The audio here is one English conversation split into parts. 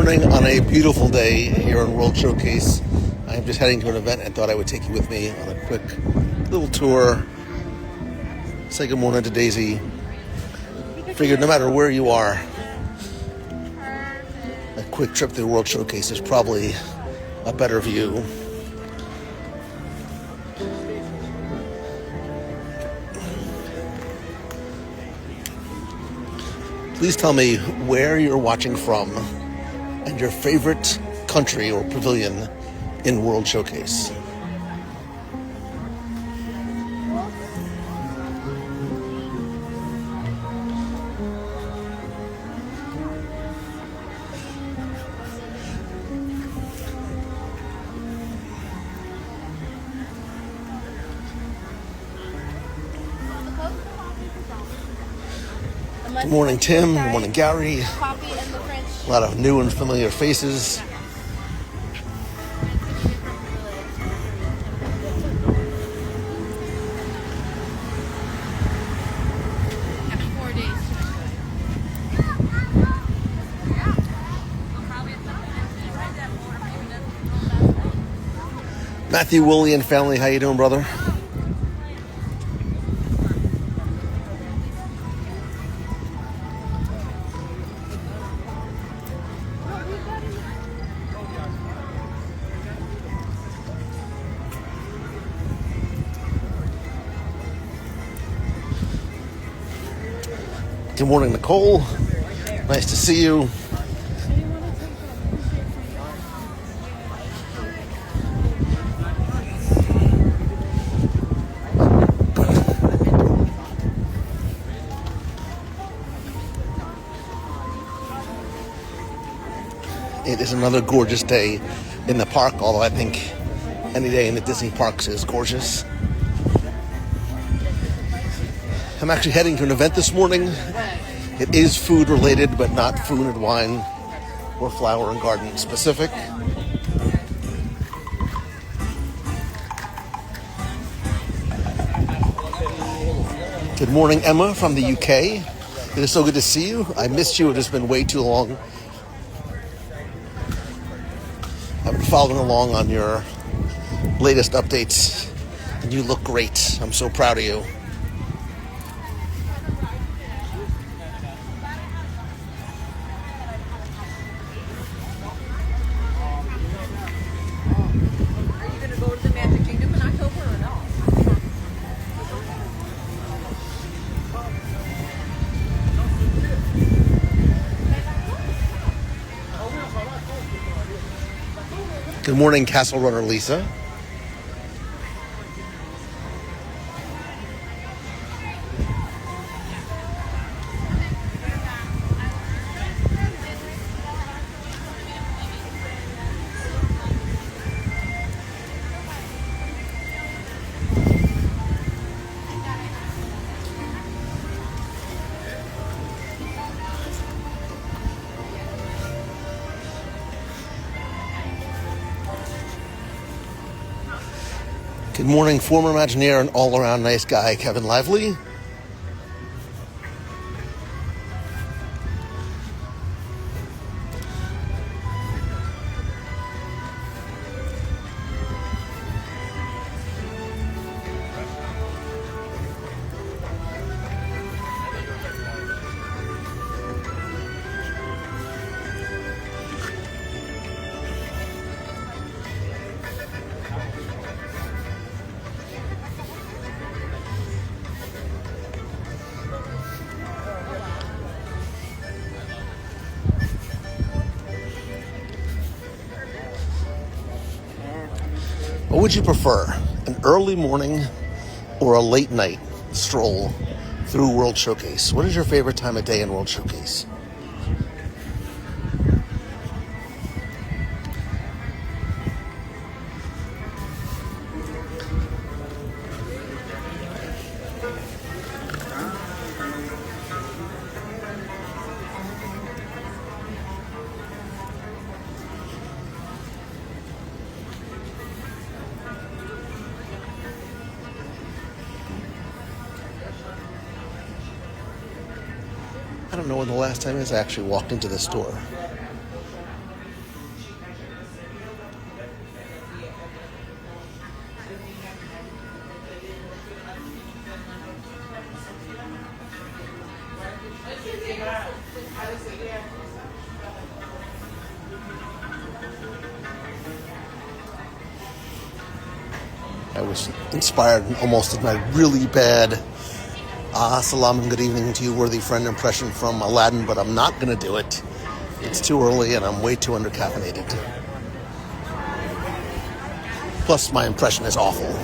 morning on a beautiful day here in World Showcase. I'm just heading to an event and thought I would take you with me on a quick little tour. Say good morning to Daisy. Figured no matter where you are, a quick trip to the World Showcase is probably a better view. Please tell me where you're watching from and your favorite country or pavilion in World Showcase. Good morning, Tim. Good morning, Gary. A lot of new and familiar faces. Matthew, Woolley, and family, how you doing, brother? Good morning, Nicole. Nice to see you. It is another gorgeous day in the park, although I think any day in the Disney parks is gorgeous. I'm actually heading to an event this morning. It is food related, but not food and wine or flower and garden specific. Good morning, Emma from the UK. It is so good to see you. I missed you. It has been way too long. I've been following along on your latest updates, and you look great. I'm so proud of you. Good morning, Castle Runner Lisa. Good morning, former Imagineer and all-around nice guy, Kevin Lively. What would you prefer, an early morning or a late night stroll through World Showcase? What is your favorite time of day in World Showcase? I don't know when the last time is I actually walked into the store. I was inspired and almost did my really bad salam and good evening to you, worthy friend impression from Aladdin, but I'm not going to do it. It's too early and I'm way too undercaffeinated. Plus, my impression is awful.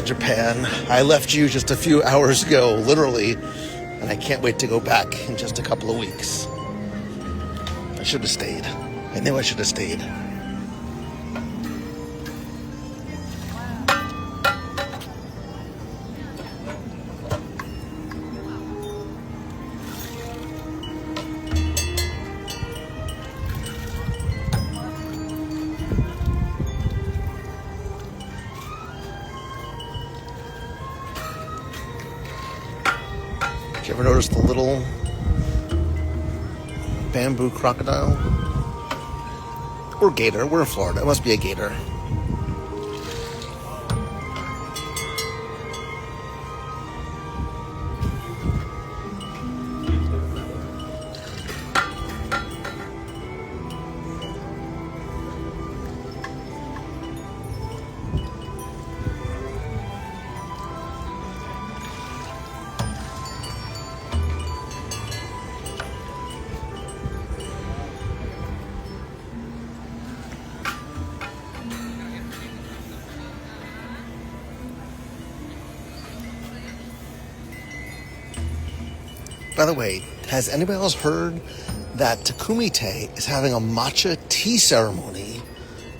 Japan. I left you just a few hours ago, literally, and I can't wait to go back in just a couple of weeks. I should have stayed. I knew I should have stayed. Did you ever notice the little bamboo crocodile? Or gator. We're in Florida. It must be a gator. By the way, has anybody else heard that Takumite is having a matcha tea ceremony?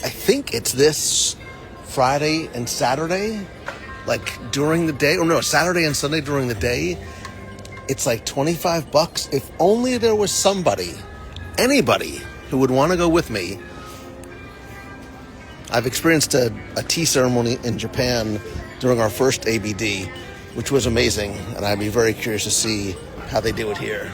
I think it's this Friday and Saturday, like during the day. Or no, Saturday and Sunday during the day. It's like $25. If only there was somebody, anybody, who would want to go with me. I've experienced a tea ceremony in Japan during our first ABD, which was amazing, and I'd be very curious to see how they do it here.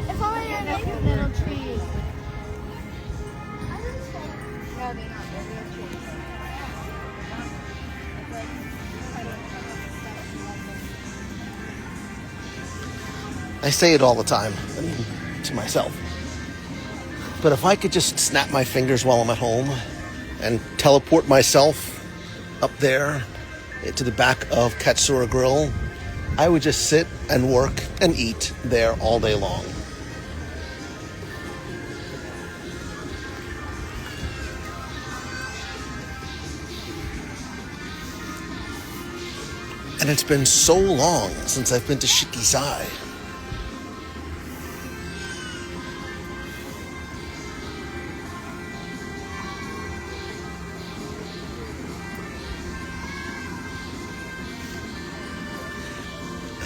If only there were little trees. No, they're not. They're trees. I say it all the time, I mean, to myself. But if I could just snap my fingers while I'm at home and teleport myself up there to the back of Katsura Grill, I would just sit and work and eat there all day long. And it's been so long since I've been to Shikizai.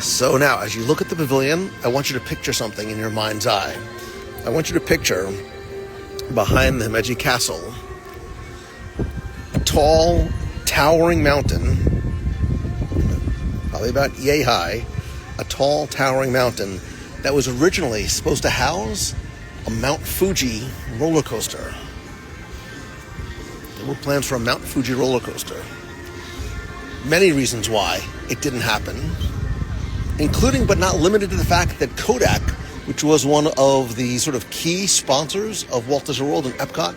So now, as you look at the pavilion, I want you to picture something in your mind's eye. I want you to picture, behind the Himeji Castle, a tall, towering mountain, probably about yay high, a tall, towering mountain that was originally supposed to house a Mount Fuji roller coaster. There were plans for a Mount Fuji roller coaster. Many reasons why it didn't happen, including but not limited to the fact that Kodak, which was one of the sort of key sponsors of Walt Disney World and EPCOT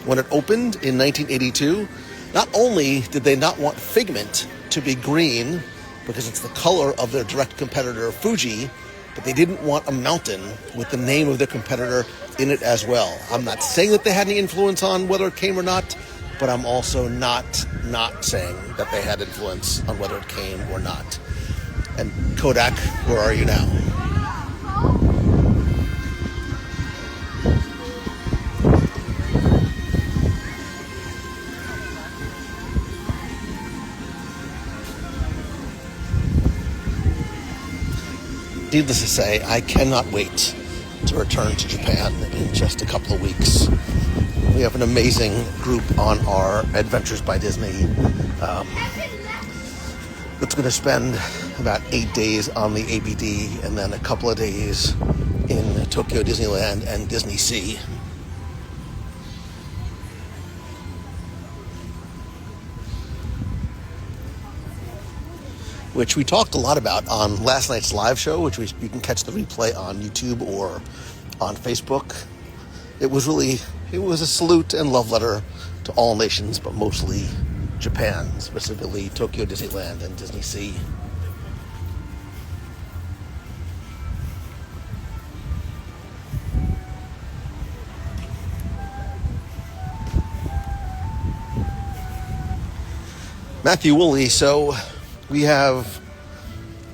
when it opened in 1982, not only did they not want Figment to be green because it's the color of their direct competitor Fuji, but they didn't want a mountain with the name of their competitor in it as well. I'm not saying that they had any influence on whether it came or not, but I'm also not saying that they had influence on whether it came or not. And Kodak, where are you now? needless to say, I cannot wait to return to Japan in just a couple of weeks. We have an amazing group on our Adventures by Disney that's going to spend about 8 days on the ABD and then a couple of days in Tokyo Disneyland and Disney Sea. Which we talked a lot about on last night's live show, which you can catch the replay on YouTube or on Facebook. It was a salute and love letter to all nations, but mostly Japan, specifically Tokyo Disneyland and Disney Sea. Matthew Woolley, so we have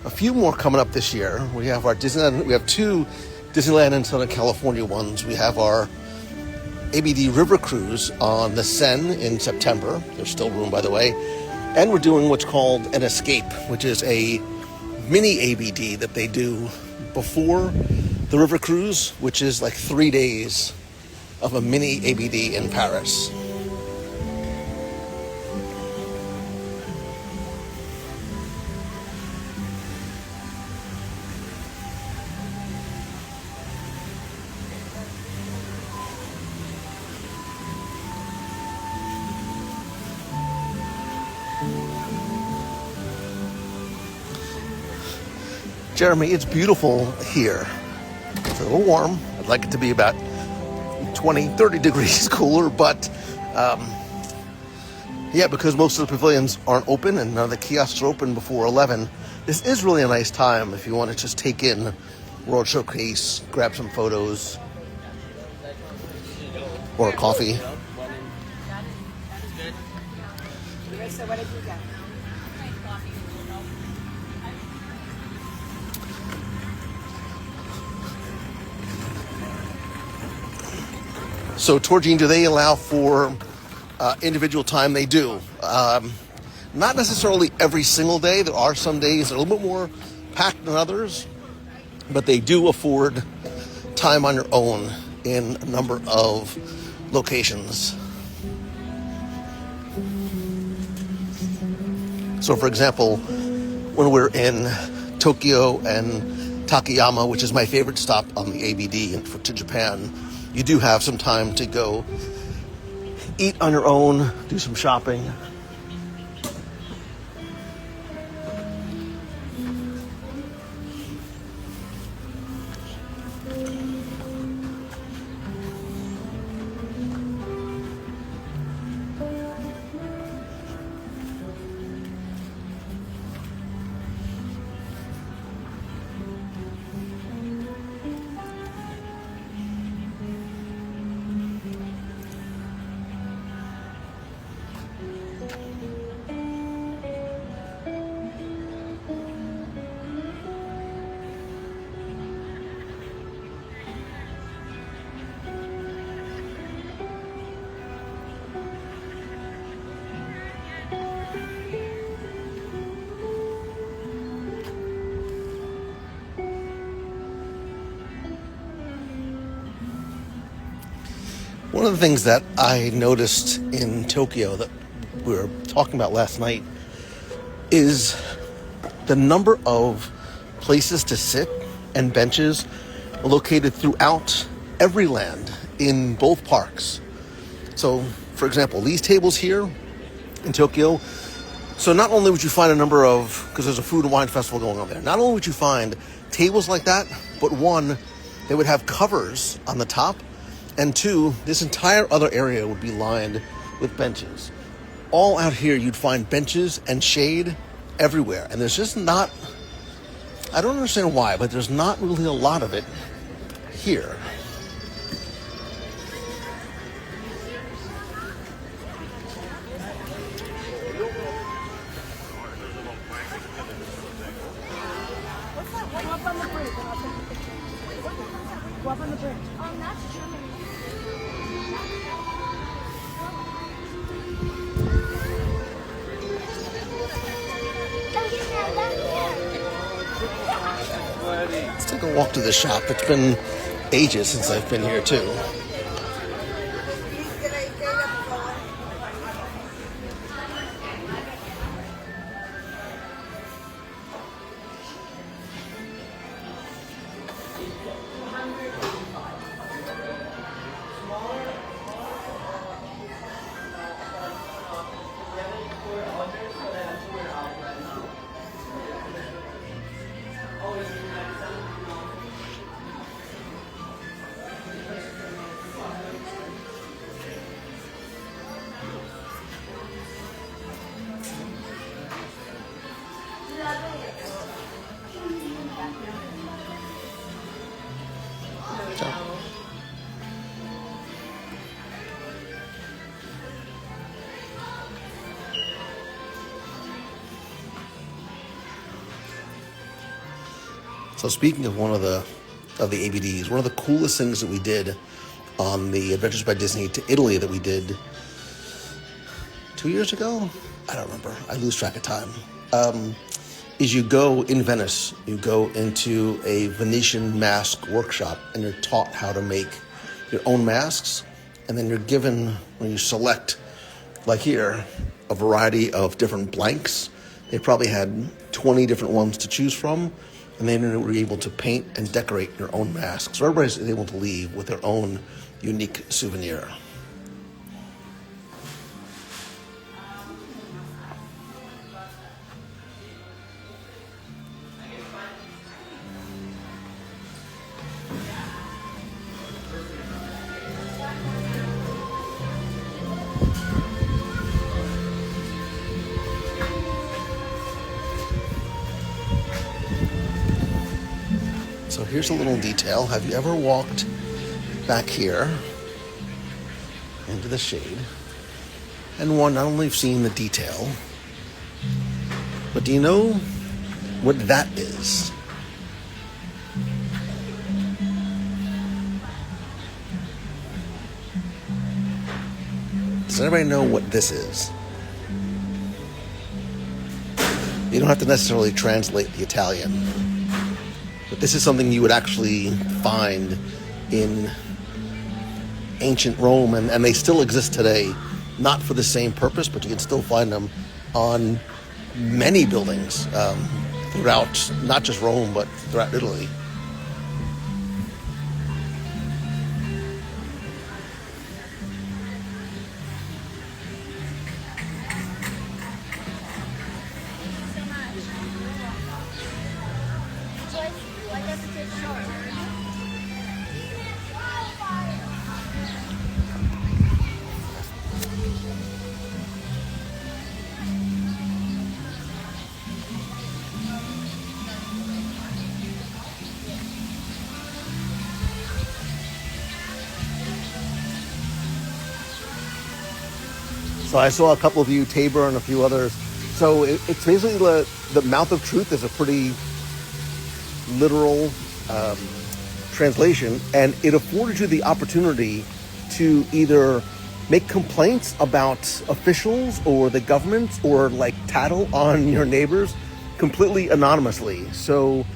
a few more coming up this year. We have our Disneyland. We have 2 Disneyland in Southern California ones. We have our ABD River Cruise on the Seine in September. There's still room, by the way. And we're doing what's called an Escape, which is a mini ABD that they do before the River Cruise, which is like 3 days of a mini ABD in Paris. Jeremy, it's beautiful here. It's a little warm. I'd like it to be about 20, 30 degrees cooler, but because most of the pavilions aren't open and none of the kiosks are open before 11, this is really a nice time if you want to just take in World Showcase, grab some photos, or a coffee. So what did you get? So, Torgine, do they allow for individual time? They do. Not necessarily every single day. There are some days that are a little bit more packed than others, but they do afford time on your own in a number of locations. So, for example, when we're in Tokyo and Takayama, which is my favorite stop on the ABD to Japan, you do have some time to go eat on your own, do some shopping. One of the things that I noticed in Tokyo that we were talking about last night is the number of places to sit and benches located throughout every land in both parks. So, for example, these tables here in Tokyo, so not only would you find a number of, because there's a food and wine festival going on there, not only would you find tables like that, but one, they would have covers on the top. And 2, this entire other area would be lined with benches. All out here, you'd find benches and shade everywhere. And there's just not, I don't understand why, but there's not really a lot of it here. What's that? Go up on the bridge and I'll take a picture. Go up on the bridge. That's true. Down here. Let's take a walk to the shop. It's been ages since I've been here too. So speaking of one of the ABDs, one of the coolest things that we did on the Adventures by Disney to Italy that we did 2 years ago? I don't remember. I lose track of time. Is you go in Venice, you go into a Venetian mask workshop and you're taught how to make your own masks. And then you're given, when you select, like here, a variety of different blanks. They probably had 20 different ones to choose from. And then you were able to paint and decorate your own masks. So everybody's able to leave with their own unique souvenir. So here's a little detail. Have you ever walked back here into the shade and not only seen the detail, but do you know what that is? Does anybody know what this is? You don't have to necessarily translate the Italian. But this is something you would actually find in ancient Rome, and they still exist today, not for the same purpose, but you can still find them on many buildings throughout, not just Rome, but throughout Italy. So I saw a couple of you, Tabor and a few others. So it's basically the Mouth of Truth is a pretty literal translation, and it afforded you the opportunity to either make complaints about officials or the government or like tattle on your neighbors completely anonymously. So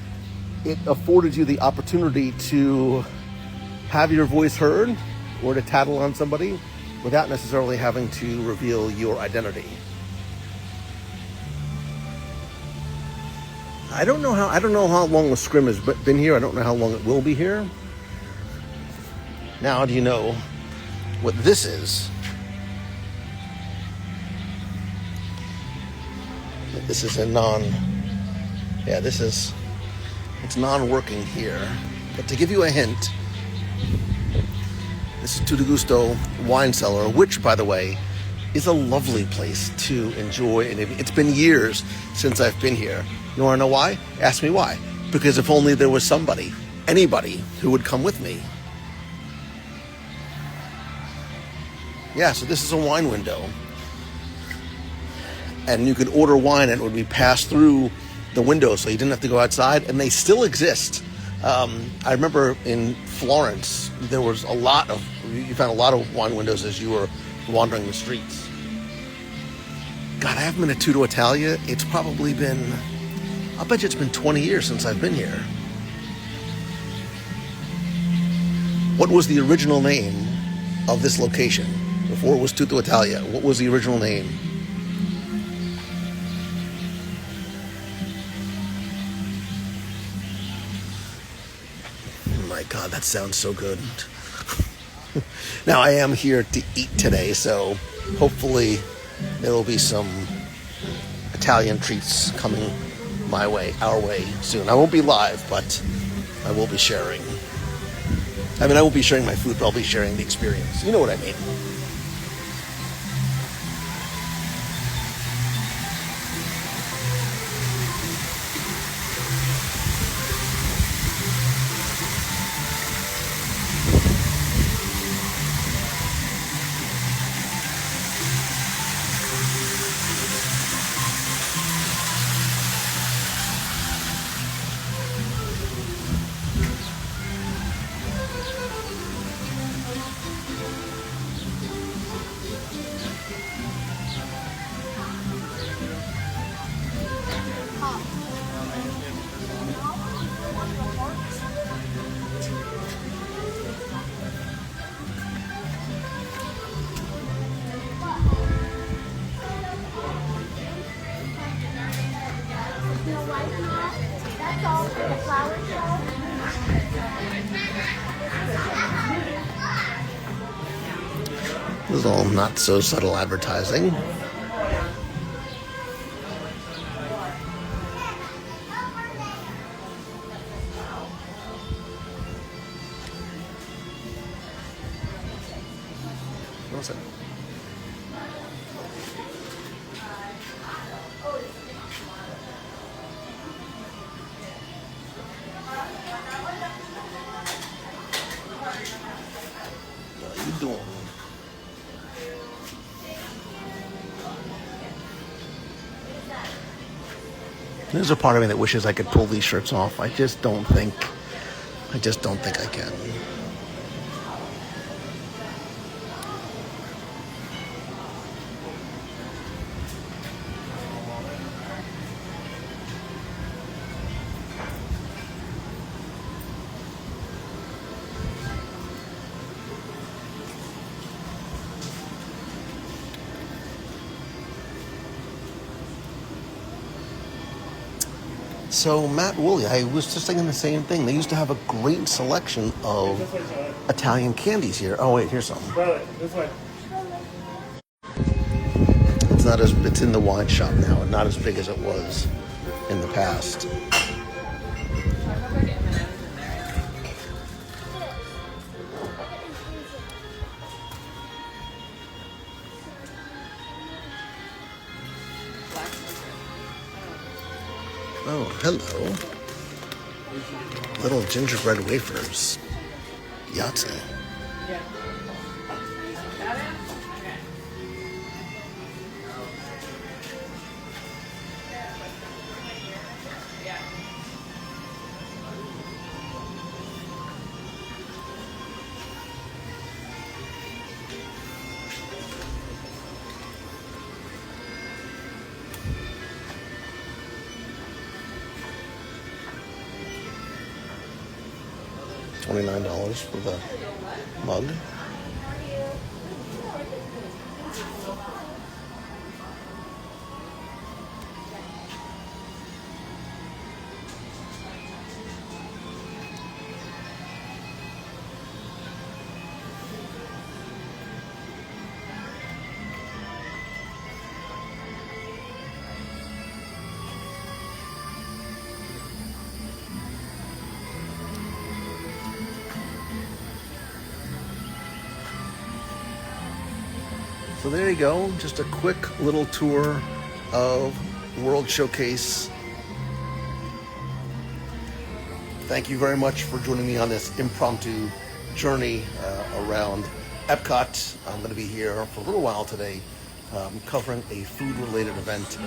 it afforded you the opportunity to have your voice heard or to tattle on somebody without necessarily having to reveal your identity. I don't know how long the scrim has been here. I don't know how long it will be here. Now, do you know what this is? This is it's non-working here. But to give you a hint, this is Tutto Gusto Wine Cellar, which, by the way, is a lovely place to enjoy. And it's been years since I've been here. You want to know why? Ask me why. Because if only there was anybody who would come with me. Yeah, so this is a wine window. And you could order wine and it would be passed through the window, so you didn't have to go outside. And they still exist. I remember in Florence, there was you found a lot of wine windows as you were wandering the streets. God, I haven't been to Tutto Italia. I'll bet you it's been 20 years since I've been here. What was the original name of this location before it was Tutto Italia? What was the original name? Oh my God, that sounds so good. Now I am here to eat today, so hopefully there will be some Italian treats coming my way, our way soon. I won't be live, but I will be sharing. I mean, I won't be sharing my food, but I'll be sharing the experience. You know what I mean. That's all for the flower show. This is all not so subtle advertising. What's it? What are you doing? There's a part of me that wishes I could pull these shirts off. I just don't think I can. So Matt Woolley, I was just thinking the same thing. They used to have a great selection of Italian candies here. Oh wait, here's some. This way. It's in the wine shop now, and not as big as it was in the past. Oh, hello. Little gingerbread wafers. Yahtzee. $29 for the mug. So there you go, just a quick little tour of World Showcase. Thank you very much for joining me on this impromptu journey around EPCOT. I'm going to be here for a little while today, covering a food-related event.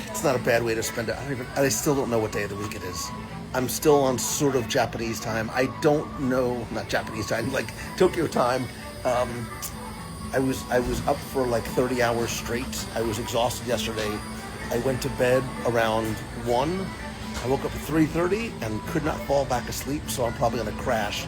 It's not a bad way to spend it. I still don't know what day of the week it is. I'm still on sort of Japanese time. I don't know, not Japanese time, like Tokyo time. I was up for like 30 hours straight. I was exhausted yesterday. I went to bed around 1. I woke up at 3:30 and could not fall back asleep, so I'm probably going to crash